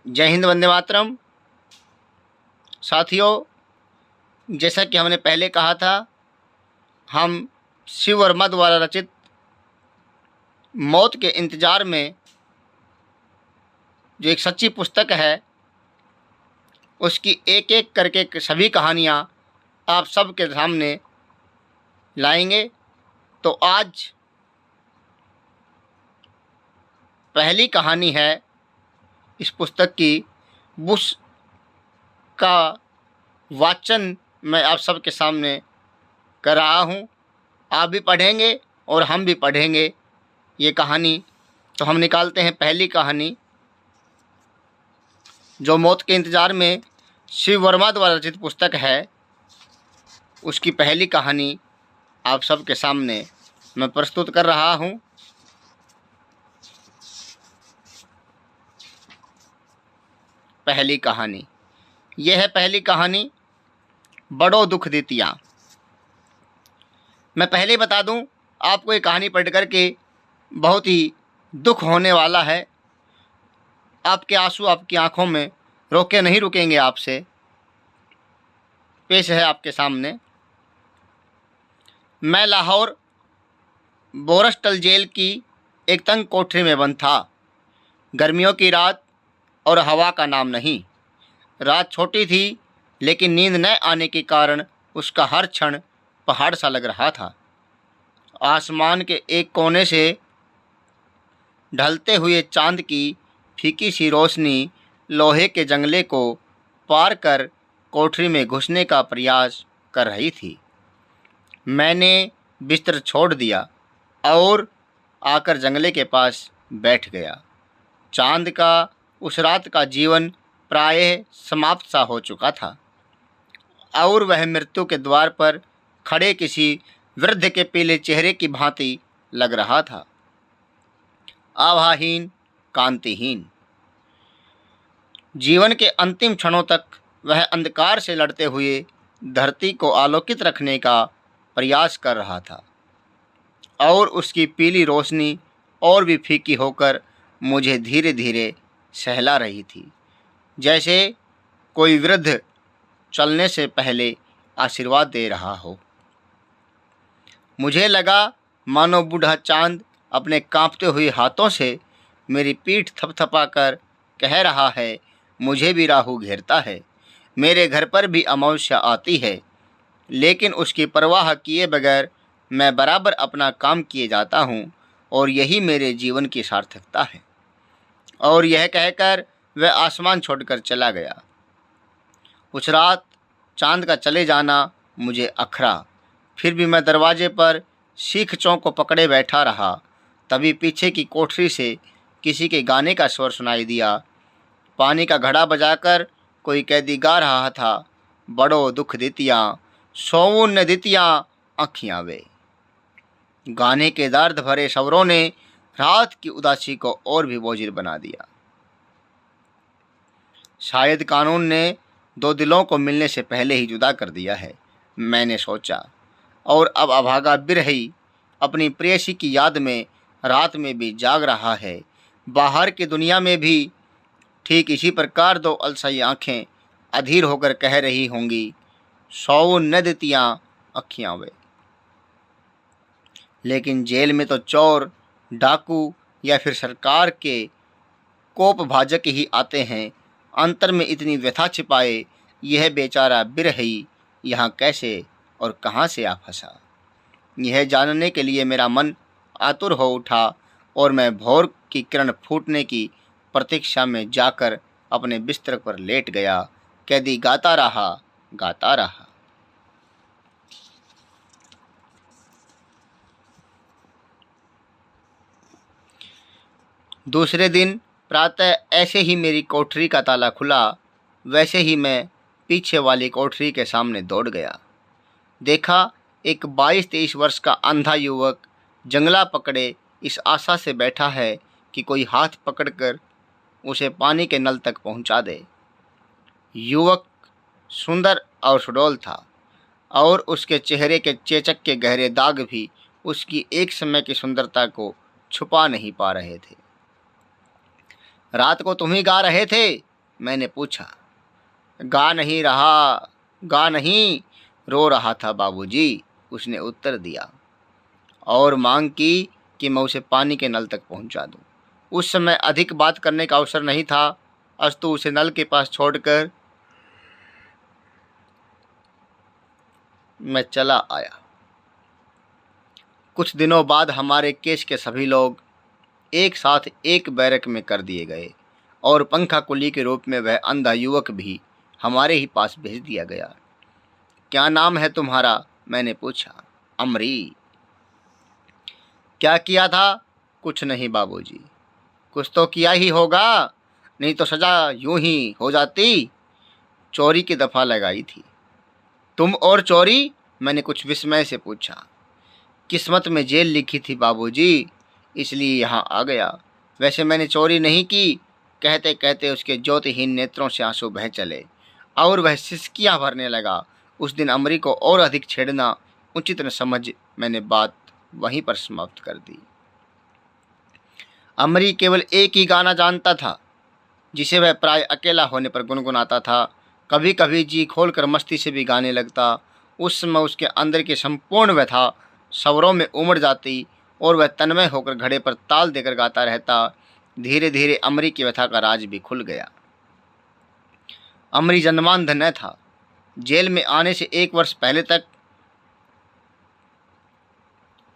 जय हिंद, वंदे मातरम। साथियों, जैसा कि हमने पहले कहा था, हम शिव वर्मा द्वारा रचित मौत के इंतज़ार में जो एक सच्ची पुस्तक है, उसकी एक एक करके सभी कहानियाँ आप सबके सामने लाएंगे। तो आज पहली कहानी है इस पुस्तक की। बुश का वाचन मैं आप सबके सामने कर रहा हूँ। आप भी पढ़ेंगे और हम भी पढ़ेंगे ये कहानी। तो हम निकालते हैं पहली कहानी, जो मौत के इंतज़ार में शिव वर्मा द्वारा रचित पुस्तक है। उसकी पहली कहानी आप सबके सामने मैं प्रस्तुत कर रहा हूँ। पहली कहानी यह है। पहली कहानी, बड़ो दुख दितिया। मैं पहले बता दूं, आपको ये कहानी पढ़ कर के बहुत ही दुख होने वाला है। आपके आंसू आपकी आंखों में रोके नहीं रुकेंगे। आपसे पेश है आपके सामने। मैं लाहौर बोरस्टल जेल की एक तंग कोठरी में बंद था। गर्मियों की रात और हवा का नाम नहीं। रात छोटी थी, लेकिन नींद न आने के कारण उसका हर क्षण पहाड़ सा लग रहा था। आसमान के एक कोने से ढलते हुए चांद की फीकी सी रोशनी लोहे के जंगले को पार कर कोठरी में घुसने का प्रयास कर रही थी। मैंने बिस्तर छोड़ दिया और आकर जंगले के पास बैठ गया। चांद का उस रात का जीवन प्रायः समाप्त सा हो चुका था और वह मृत्यु के द्वार पर खड़े किसी वृद्ध के पीले चेहरे की भांति लग रहा था। आभाहीन, कांतिहीन। जीवन के अंतिम क्षणों तक वह अंधकार से लड़ते हुए धरती को आलोकित रखने का प्रयास कर रहा था और उसकी पीली रोशनी और भी फीकी होकर मुझे धीरे धीरे सहला रही थी, जैसे कोई वृद्ध चलने से पहले आशीर्वाद दे रहा हो। मुझे लगा मानो बूढ़ा चांद अपने कांपते हुए हाथों से मेरी पीठ थपथपाकर कह रहा है, मुझे भी राहु घेरता है, मेरे घर पर भी अमावस्या आती है, लेकिन उसकी परवाह किए बगैर मैं बराबर अपना काम किए जाता हूँ और यही मेरे जीवन की सार्थकता है। और यह कहकर वह आसमान छोड़कर चला गया। उस रात चांद का चले जाना मुझे अखरा। फिर भी मैं दरवाजे पर सीख चौक को पकड़े बैठा रहा। तभी पीछे की कोठरी से किसी के गाने का स्वर सुनाई दिया। पानी का घड़ा बजाकर कोई कैदी गा रहा था, बड़ो दुख दितिया, सोऊं न दितिया आँखियाँ वे। गाने के दर्द भरे स्वरों ने रात की उदासी को और भी बोझिल बना दिया। शायद कानून ने दो दिलों को मिलने से पहले ही जुदा कर दिया है, मैंने सोचा। और अब अभागा बिरही अपनी प्रेयसी की याद में रात में भी जाग रहा है। बाहर की दुनिया में भी ठीक इसी प्रकार दो अलसाई आँखें अधीर होकर कह रही होंगी, सौ न दितियाँ अखियाँ वे। लेकिन जेल में तो चोर, डाकू या फिर सरकार के कोप भाजक ही आते हैं। अंतर में इतनी व्यथा छिपाए यह बेचारा बिरही यहाँ कैसे और कहाँ से आ फंसा, यह जानने के लिए मेरा मन आतुर हो उठा और मैं भोर की किरण फूटने की प्रतीक्षा में जाकर अपने बिस्तर पर लेट गया। कैदी गाता रहा, गाता रहा। दूसरे दिन प्रातः ऐसे ही मेरी कोठरी का ताला खुला, वैसे ही मैं पीछे वाली कोठरी के सामने दौड़ गया। देखा, एक 22-23 वर्ष का अंधा युवक जंगला पकड़े इस आशा से बैठा है कि कोई हाथ पकड़कर उसे पानी के नल तक पहुंचा दे। युवक सुंदर और सुडौल था और उसके चेहरे के चेचक के गहरे दाग भी उसकी एक समय की सुंदरता को छुपा नहीं पा रहे थे। रात को तुम ही गा रहे थे, मैंने पूछा। गा नहीं रहा, गा नहीं, रो रहा था बाबूजी, उसने उत्तर दिया और मांग की कि मैं उसे पानी के नल तक पहुंचा दूं। उस समय अधिक बात करने का अवसर नहीं था, अस्तु उसे नल के पास छोड़कर मैं चला आया। कुछ दिनों बाद हमारे केस के सभी लोग एक साथ एक बैरक में कर दिए गए और पंखा कुली के रूप में वह अंधा युवक भी हमारे ही पास भेज दिया गया। क्या नाम है तुम्हारा? मैंने पूछा। अमरी। क्या किया था? कुछ नहीं बाबूजी। कुछ तो किया ही होगा, नहीं तो सजा यूं ही हो जाती। चोरी की दफा लगाई थी। तुम और चोरी? मैंने कुछ विस्मय से पूछा। किस्मत में जेल लिखी थी बाबूजी, इसलिए यहाँ आ गया। वैसे मैंने चोरी नहीं की। कहते कहते उसके ज्योतिहीन नेत्रों से आंसू बह चले और वह सिसकियां भरने लगा। उस दिन अमरी को और अधिक छेड़ना उचित न समझ मैंने बात वहीं पर समाप्त कर दी। अमरी केवल एक ही गाना जानता था, जिसे वह प्राय अकेला होने पर गुनगुनाता था। कभी कभी जी खोलकर मस्ती से भी गाने लगता। उस समय उसके अंदर की संपूर्ण व्यथा स्वरों में उमड़ जाती और वह तन्मय होकर घड़े पर ताल देकर गाता रहता। धीरे धीरे अमरी की व्यथा का राज भी खुल गया। अमरी जन्मांध न था। जेल में आने से 1 वर्ष पहले तक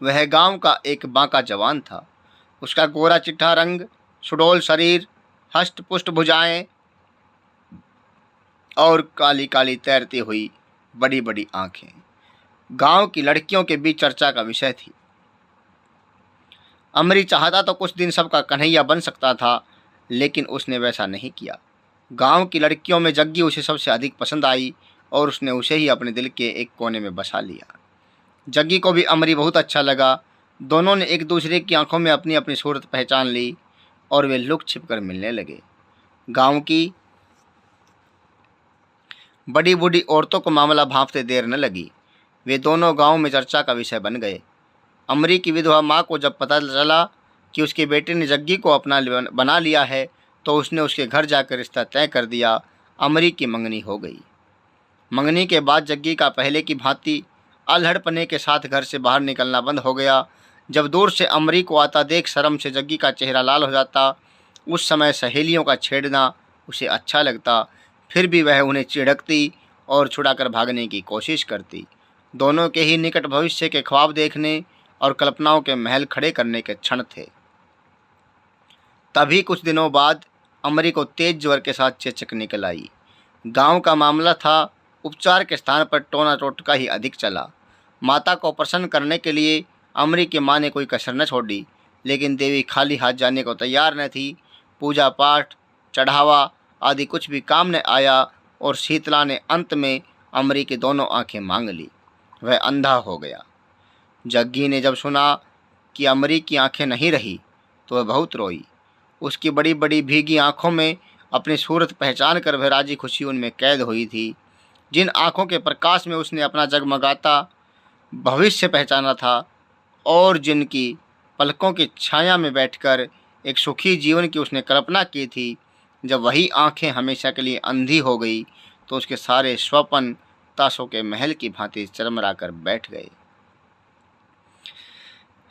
वह गांव का एक बांका जवान था। उसका गोरा चिट्ठा रंग, सुडौल शरीर, हष्ट पुष्ट भुजाएं और काली काली तैरती हुई बड़ी बड़ी आंखें गांव की लड़कियों के बीच चर्चा का विषय थी। अमरी चाहता तो कुछ दिन सबका कन्हैया बन सकता था, लेकिन उसने वैसा नहीं किया। गांव की लड़कियों में जग्गी उसे सबसे अधिक पसंद आई और उसने उसे ही अपने दिल के एक कोने में बसा लिया। जग्गी को भी अमरी बहुत अच्छा लगा। दोनों ने एक दूसरे की आंखों में अपनी अपनी सूरत पहचान ली और वे लुक छिप कर मिलने लगे। गांव की बड़ी बूढ़ी औरतों को मामला भांपते देर न लगी। वे दोनों गांव में चर्चा का विषय बन गए। अमरी की विधवा माँ को जब पता चला कि उसके बेटे ने जग्गी को अपना बना लिया है, तो उसने उसके घर जाकर रिश्ता तय कर दिया। अमरी की मंगनी हो गई। मंगनी के बाद जग्गी का पहले की भांति अल्हड़पने के साथ घर से बाहर निकलना बंद हो गया। जब दूर से अमरी को आता देख शर्म से जग्गी का चेहरा लाल हो जाता। उस समय सहेलियों का छेड़ना उसे अच्छा लगता, फिर भी वह उन्हें चिढ़कती और छुड़ाकर भागने की कोशिश करती। दोनों के ही निकट भविष्य के ख्वाब देखने और कल्पनाओं के महल खड़े करने के क्षण थे। तभी कुछ दिनों बाद अमरी को तेज ज्वर के साथ चेचक निकल आई। गांव का मामला था, उपचार के स्थान पर टोना टोटका ही अधिक चला। माता को प्रसन्न करने के लिए अमरी की माँ ने कोई कसर न छोड़ी, लेकिन देवी खाली हाथ जाने को तैयार न थी। पूजा पाठ, चढ़ावा आदि कुछ भी काम न आया और शीतला ने अंत में अमरी की दोनों आंखें मांग ली। वह अंधा हो गया। जग्गी ने जब सुना कि अमरी की आंखें नहीं रही, तो वह बहुत रोई। उसकी बड़ी बड़ी भीगी आंखों में अपनी सूरत पहचान कर वह राजी खुशी उनमें कैद हुई थी। जिन आंखों के प्रकाश में उसने अपना जगमगाता भविष्य पहचाना था और जिनकी पलकों की छाया में बैठकर एक सुखी जीवन की उसने कल्पना की थी, जब वही आंखें हमेशा के लिए अंधी हो गई, तो उसके सारे स्वप्न ताशों के महल की भांति चरमरा कर बैठ गए।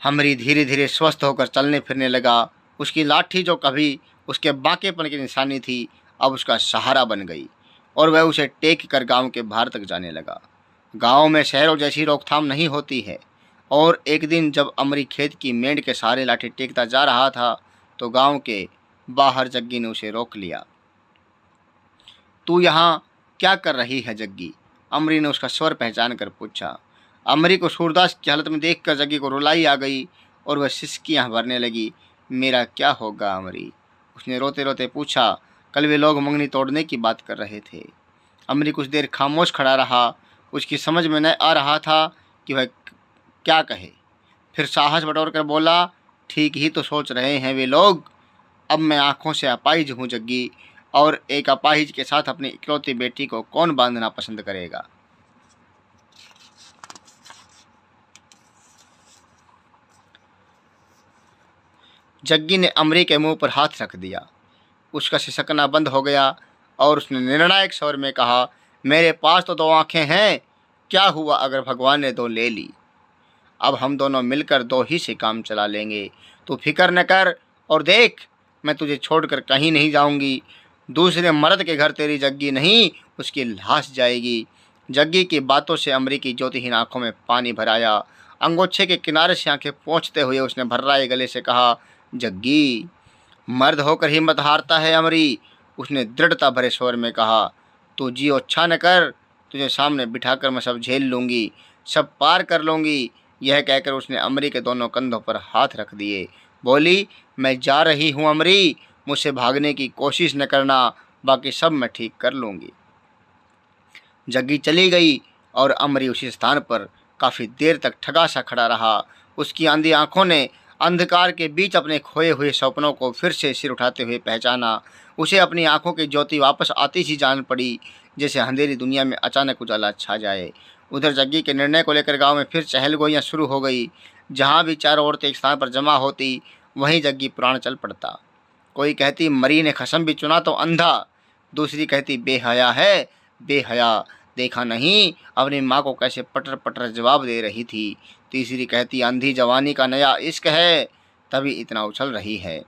अमरी धीरे धीरे स्वस्थ होकर चलने फिरने लगा। उसकी लाठी जो कभी उसके बांकेपन की निशानी थी, अब उसका सहारा बन गई और वह उसे टेक कर गांव के बाहर तक जाने लगा। गांव में शहरों जैसी रोकथाम नहीं होती है, और एक दिन जब अमरी खेत की मेंढ के सहारे लाठी टेकता जा रहा था, तो गांव के बाहर जग्गी ने उसे रोक लिया। तू यहाँ क्या कर रही है जग्गी? अमरी ने उसका स्वर पहचान कर पूछा। अमरी को सूरदास की हालत में देखकर जग्गी को रुलाई आ गई और वह सिसकियां भरने लगी। मेरा क्या होगा अमरी? उसने रोते रोते पूछा। कल वे लोग मंगनी तोड़ने की बात कर रहे थे। अमरी कुछ देर खामोश खड़ा रहा। उसकी समझ में न आ रहा था कि वह क्या कहे। फिर साहस बटोर कर बोला, ठीक ही तो सोच रहे हैं वे लोग। अब मैं आंखों से अपाहिज हूँ जग्गी, और एक अपाहिज के साथ अपनी इकलौती बेटी को कौन बांधना पसंद करेगा? जग्गी ने अमरी के मुंह पर हाथ रख दिया। उसका सिसकना बंद हो गया। और उसने निर्णायक स्वर में कहा, मेरे पास तो 2 आंखें हैं, क्या हुआ अगर भगवान ने 2 ले ली? अब हम दोनों मिलकर 2 ही से काम चला लेंगे। तू फिक्र न कर और देख, मैं तुझे छोड़कर कहीं नहीं जाऊंगी। दूसरे मर्द के घर तेरी जग्गी नहीं, उसकी लाश जाएगी। जग्गी की बातों से अमरी की ज्योतिहीन आंखों में पानी भर आया। अंगोछे के किनारे से आंखें पोंछते हुए उसने भर्राए गले से कहा, जग्गी, मर्द होकर हिम्मत हारता है अमरी। उसने दृढ़ता भरे स्वर में कहा, तू जी अच्छा न कर, तुझे सामने बिठाकर मैं सब झेल लूँगी, सब पार कर लूँगी। यह कहकर उसने अमरी के दोनों कंधों पर हाथ रख दिए। बोली, मैं जा रही हूँ अमरी, मुझसे भागने की कोशिश न करना, बाकी सब मैं ठीक कर लूँगी। जग्गी चली गई और अमरी उसी स्थान पर काफ़ी देर तक ठगा सा खड़ा रहा। उसकी अंधी आंखों ने अंधकार के बीच अपने खोए हुए सपनों को फिर से सिर उठाते हुए पहचाना। उसे अपनी आंखों की ज्योति वापस आती सी जान पड़ी, जैसे अंधेरी दुनिया में अचानक उजाला छा जाए। उधर जग्गी के निर्णय को लेकर गांव में फिर चहलगोइयाँ शुरू हो गई। जहाँ भी 4 औरतें एक स्थान पर जमा होती, वहीं जग्गी प्राण चल पड़ता। कोई कहती, मरी ने खसम भी चुना तो अंधा। दूसरी कहती, बेहया है, बेहया, देखा नहीं अपनी माँ को कैसे पटर पटर जवाब दे रही थी। तीसरी कहती, अंधी जवानी का नया इश्क है, तभी इतना उछल रही है।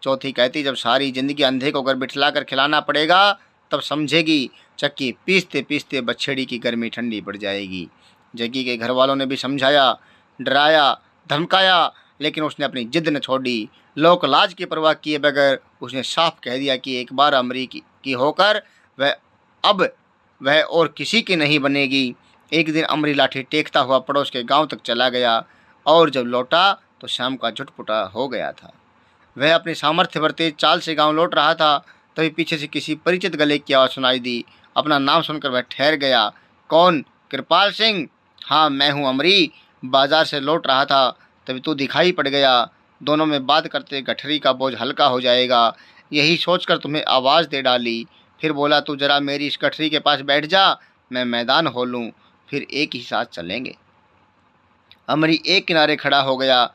चौथी कहती, जब सारी जिंदगी अंधे को घर बिठला कर खिलाना पड़ेगा तब समझेगी। चक्की पीसते पीसते बछड़ी की गर्मी ठंडी पड़ जाएगी। जग्गी के घर वालों ने भी समझाया, डराया, धमकाया, लेकिन उसने अपनी जिद न छोड़ी। लोक लाज की परवाह किए बगैर उसने साफ कह दिया कि एक बार अमरी की होकर अब वह और किसी की नहीं बनेगी। एक दिन अमरी लाठी टेकता हुआ पड़ोस के गांव तक चला गया और जब लौटा तो शाम का झुटपुटा हो गया था। वह अपनी सामर्थ्य भर तेज चाल से गांव लौट रहा था, तभी पीछे से किसी परिचित गले की आवाज़ सुनाई दी। अपना नाम सुनकर वह ठहर गया। कौन? कृपाल सिंह। हाँ, मैं हूँ अमरी, बाजार से लौट रहा था, तभी तू दिखाई पड़ गया। दोनों में बात करते गठरी का बोझ हल्का हो जाएगा, यही सोचकर तुम्हें आवाज़ दे डाली। फिर बोला, तू जरा मेरी इस गठरी के पास बैठ जा, मैं मैदान हो लूँ, फिर एक ही साथ चलेंगे। अमरी एक किनारे खड़ा हो गया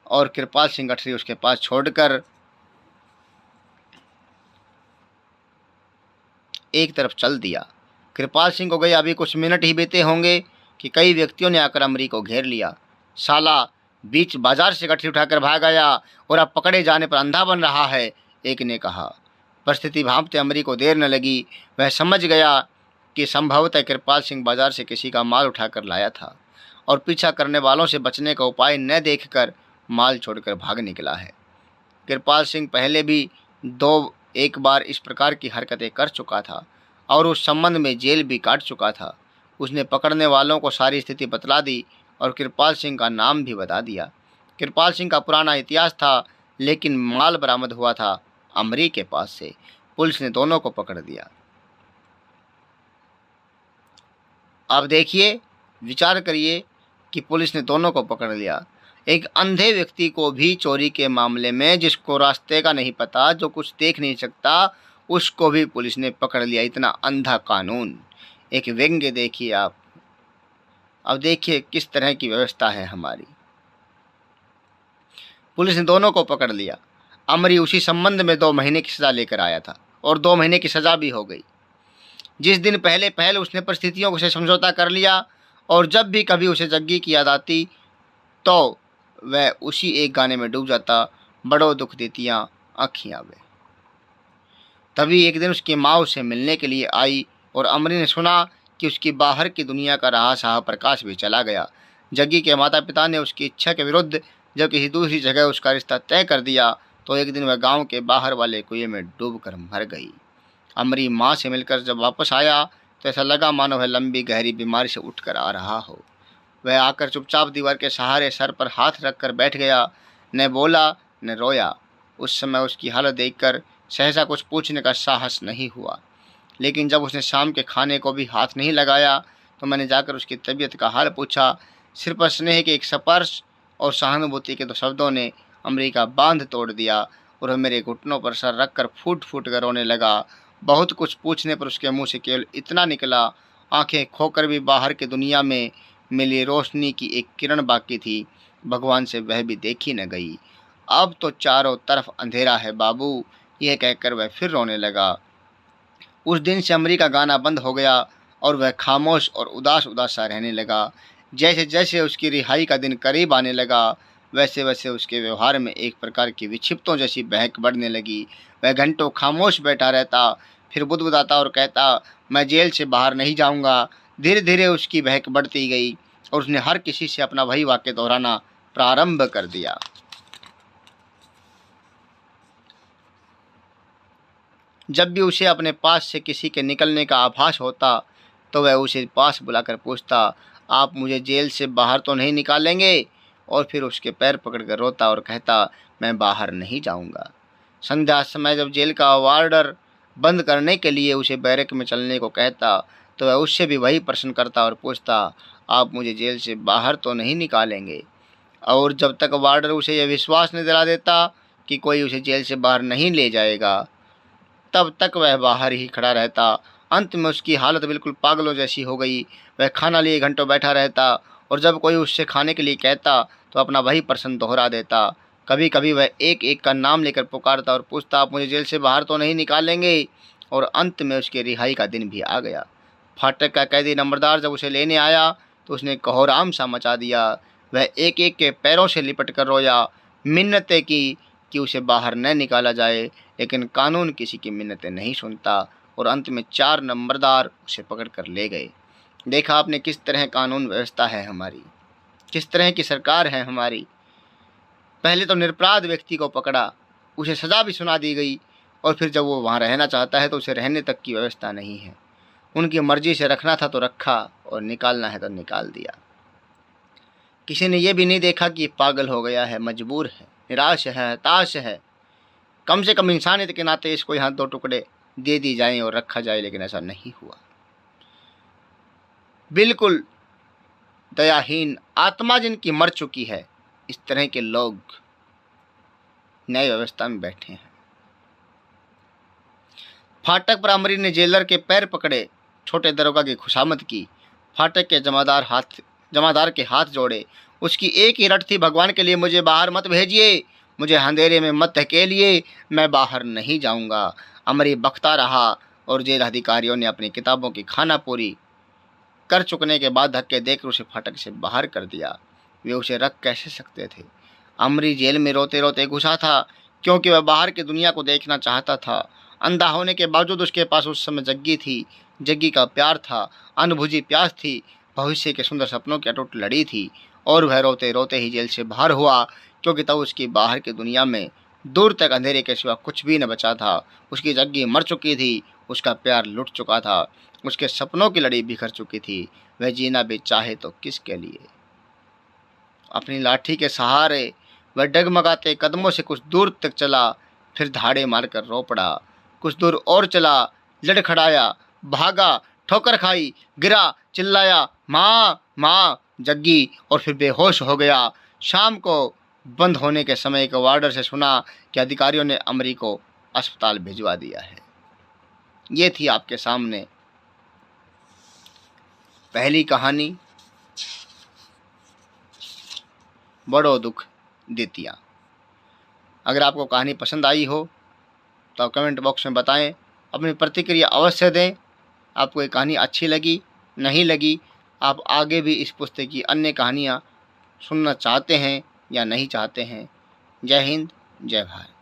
और कृपाल सिंह गठरी उसके पास छोड़कर एक तरफ चल दिया। कृपाल सिंह को गए अभी कुछ मिनट ही बीते होंगे कि कई व्यक्तियों ने आकर अमरी को घेर लिया। साला बीच बाजार से गठरी उठाकर भाग आया और अब पकड़े जाने पर अंधा बन रहा है, एक ने कहा। परिस्थिति भांपते अमरी को देर न लगी। वह समझ गया कि संभवतः कृपाल सिंह बाजार से किसी का माल उठाकर लाया था और पीछा करने वालों से बचने का उपाय न देखकर माल छोड़कर भाग निकला है। कृपाल सिंह पहले भी एक बार इस प्रकार की हरकतें कर चुका था और उस संबंध में जेल भी काट चुका था। उसने पकड़ने वालों को सारी स्थिति बतला दी और कृपाल सिंह का नाम भी बता दिया। कृपाल सिंह का पुराना इतिहास था, लेकिन माल बरामद हुआ था अमरी के पास से। पुलिस ने दोनों को पकड़ दिया। अब देखिए, विचार करिए कि पुलिस ने दोनों को पकड़ लिया। एक अंधे व्यक्ति को भी चोरी के मामले में, जिसको रास्ते का नहीं पता, जो कुछ देख नहीं सकता, उसको भी पुलिस ने पकड़ लिया। इतना अंधा कानून, एक व्यंग्य देखिए आप। अब देखिए किस तरह की व्यवस्था है हमारी। पुलिस ने दोनों को पकड़ लिया। अमरी उसी संबंध में 2 महीने की सज़ा लेकर आया था और 2 महीने की सज़ा भी हो गई। जिस दिन पहले उसने परिस्थितियों से समझौता कर लिया और जब भी कभी उसे जग्गी की याद आती तो वह उसी एक गाने में डूब जाता, बड़ो दुख देतियाँ आँखियाँ वे। तभी एक दिन उसकी माँ उसे मिलने के लिए आई और अमरी ने सुना कि उसकी बाहर की दुनिया का रहा साह प्रकाश भी चला गया। जग्गी के माता पिता ने उसकी इच्छा के विरुद्ध जब किसी दूसरी जगह उसका रिश्ता तय कर दिया तो एक दिन वह गांव के बाहर वाले कुएं में डूबकर मर गई। अमरी माँ से मिलकर जब वापस आया तो ऐसा लगा मानो वह लंबी गहरी बीमारी से उठकर आ रहा हो। वह आकर चुपचाप दीवार के सहारे सर पर हाथ रखकर बैठ गया, न बोला न रोया। उस समय उसकी हालत देखकर सहसा कुछ पूछने का साहस नहीं हुआ, लेकिन जब उसने शाम के खाने को भी हाथ नहीं लगाया तो मैंने जाकर उसकी तबीयत का हाल पूछा। सिर पर स्नेह के एक स्पर्श और सहानुभूति के 2 शब्दों ने अमरी का बांध तोड़ दिया और वह मेरे घुटनों पर सर रखकर फूट फूट कर रोने लगा। बहुत कुछ पूछने पर उसके मुंह से केवल इतना निकला, आंखें खोकर भी बाहर की दुनिया में मिली रोशनी की एक किरण बाकी थी, भगवान से वह भी देखी न गई। अब तो चारों तरफ अंधेरा है बाबू, यह कहकर वह फिर रोने लगा। उस दिन से अमरी का गाना बंद हो गया और वह खामोश और उदास उदास सा रहने लगा। जैसे जैसे उसकी रिहाई का दिन करीब आने लगा, वैसे वैसे उसके व्यवहार में एक प्रकार की विक्षिप्तों जैसी बहक बढ़ने लगी। वह घंटों खामोश बैठा रहता, फिर बुदबुदाता और कहता, मैं जेल से बाहर नहीं जाऊंगा। धीरे धीरे उसकी बहक बढ़ती गई और उसने हर किसी से अपना वही वाक्य दोहराना प्रारंभ कर दिया। जब भी उसे अपने पास से किसी के निकलने का आभास होता तो वह उसे पास बुलाकर पूछता, आप मुझे जेल से बाहर तो नहीं निकालेंगे? और फिर उसके पैर पकड़कर रोता और कहता, मैं बाहर नहीं जाऊंगा। संध्या समय जब जेल का वार्डर बंद करने के लिए उसे बैरक में चलने को कहता तो वह उससे भी वही प्रश्न करता और पूछता, आप मुझे जेल से बाहर तो नहीं निकालेंगे? और जब तक वार्डर उसे यह विश्वास नहीं दिला देता कि कोई उसे जेल से बाहर नहीं ले जाएगा, तब तक वह बाहर ही खड़ा रहता। अंत में उसकी हालत बिल्कुल पागलों जैसी हो गई। वह खाना लिए घंटों बैठा रहता और जब कोई उससे खाने के लिए कहता तो अपना वही प्रश्न दोहरा देता। कभी कभी वह एक एक का नाम लेकर पुकारता और पूछता, आप मुझे जेल से बाहर तो नहीं निकालेंगे? और अंत में उसकी रिहाई का दिन भी आ गया। फाटक का कैदी नंबरदार जब उसे लेने आया तो उसने कोहराम सा मचा दिया। वह एक एक के पैरों से लिपट कर रोया, मिन्नतें की कि उसे बाहर न निकाला जाए, लेकिन कानून किसी की मिन्नतें नहीं सुनता और अंत में 4 नंबरदार उसे पकड़ कर ले गए। देखा आपने किस तरह कानून व्यवस्था है हमारी, किस तरह की सरकार है हमारी। पहले तो निरपराध व्यक्ति को पकड़ा, उसे सज़ा भी सुना दी गई और फिर जब वो वहाँ रहना चाहता है तो उसे रहने तक की व्यवस्था नहीं है। उनकी मर्जी से रखना था तो रखा और निकालना है तो निकाल दिया। किसी ने यह भी नहीं देखा कि पागल हो गया है, मजबूर है, निराश है, हताश है। कम से कम इंसानियत के नाते इसको यहाँ 2 टुकड़े दे दी जाएं और रखा जाए, लेकिन ऐसा नहीं हुआ। बिल्कुल दयाहीन आत्मा जिनकी मर चुकी है, इस तरह के लोग न्याय व्यवस्था में बैठे हैं। फाटक पर अमरी ने जेलर के पैर पकड़े, छोटे दरोगा की खुशामद की। फाटक के जमादार के हाथ जोड़े। उसकी एक ही रट थी, भगवान के लिए मुझे बाहर मत भेजिए, मुझे अंधेरे में मत धकेलिए, मैं बाहर नहीं जाऊंगा। अमरी बकता रहा और जेल अधिकारियों ने अपनी किताबों की खाना पूरी कर चुकने के बाद धक्के देकर उसे फाटक से बाहर कर दिया। वे उसे रख कैसे सकते थे? अमरी जेल में रोते रोते घुसा था क्योंकि वह बाहर की दुनिया को देखना चाहता था। अंधा होने के बावजूद उसके पास उस समय जग्गी थी, जग्गी का प्यार था, अनबुझी प्यास थी, भविष्य के सुंदर सपनों की अटूट लड़ी थी। और वह रोते रोते ही जेल से बाहर हुआ क्योंकि तब उसकी बाहर की दुनिया में दूर तक अंधेरे के सिवा कुछ भी न बचा था। उसकी जग्गी मर चुकी थी, उसका प्यार लुट चुका था, उसके सपनों की लड़ी बिखर चुकी थी। वह जीना भी चाहे तो किसके लिए? अपनी लाठी के सहारे वह डगमगाते कदमों से कुछ दूर तक चला, फिर धाड़े मारकर रो पड़ा। कुछ दूर और चला, लड़खड़ाया, भागा, ठोकर खाई, गिरा, चिल्लाया, माँ माँ, जग्गी, और फिर बेहोश हो गया। शाम को बंद होने के समय एक वार्डर से सुना कि अधिकारियों ने अमरी को अस्पताल भिजवा दिया है। ये थी आपके सामने पहली कहानी, बड़ो दुख देतिया। अगर आपको कहानी पसंद आई हो तो आप कमेंट बॉक्स में बताएं, अपनी प्रतिक्रिया अवश्य दें। आपको ये कहानी अच्छी लगी, नहीं लगी, आप आगे भी इस पुस्तक की अन्य कहानियाँ सुनना चाहते हैं या नहीं चाहते हैं। जय हिंद, जय भारत।